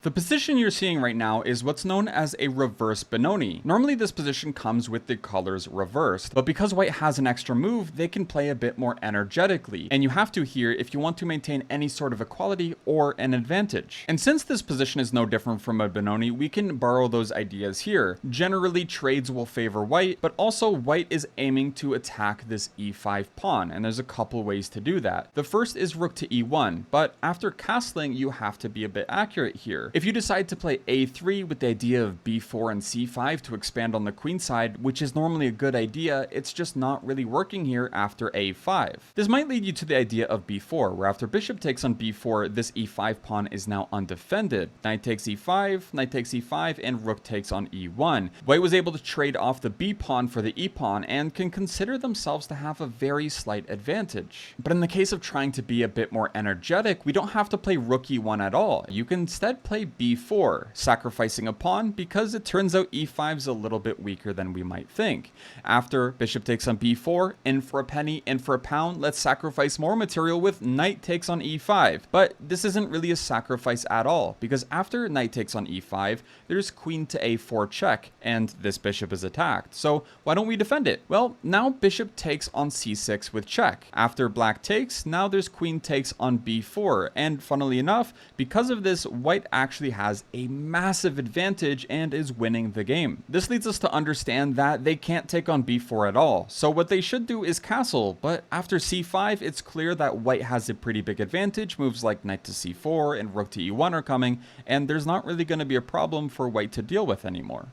The position you're seeing right now is what's known as a reverse Benoni. Normally this position comes with the colors reversed, but because white has an extra move, they can play a bit more energetically, and you have to here if you want to maintain any sort of equality or an advantage. And since this position is no different from a Benoni, we can borrow those ideas here. Generally, trades will favor white, but also white is aiming to attack this e5 pawn, and there's a couple ways to do that. The first is rook to e1, but after castling, you have to be a bit accurate here. If you decide to play a3 with the idea of b4 and c5 to expand on the queen side, which is normally a good idea, it's just not really working here after a5. This might lead you to the idea of b4, where after bishop takes on b4, this e5 pawn is now undefended. Knight takes e5, knight takes e5, and rook takes on e1. White was able to trade off the b pawn for the e pawn and can consider themselves to have a very slight advantage. But in the case of trying to be a bit more energetic, we don't have to play rook e1 at all. You can instead play b4, sacrificing a pawn because it turns out e5 is a little bit weaker than we might think. After bishop takes on b4, in for a penny, in for a pound, let's sacrifice more material with knight takes on e5. But this isn't really a sacrifice at all, because after knight takes on e5, there's queen to a4 check, and this bishop is attacked. So why don't we defend it? Well, now bishop takes on c6 with check. After black takes, now there's queen takes on b4, and funnily enough, because of this, white actually has a massive advantage and is winning the game. This leads us to understand that they can't take on b4 at all, so what they should do is castle, but after c5 it's clear that white has a pretty big advantage. Moves like knight to c4 and rook to e1 are coming, and there's not really going to be a problem for white to deal with anymore.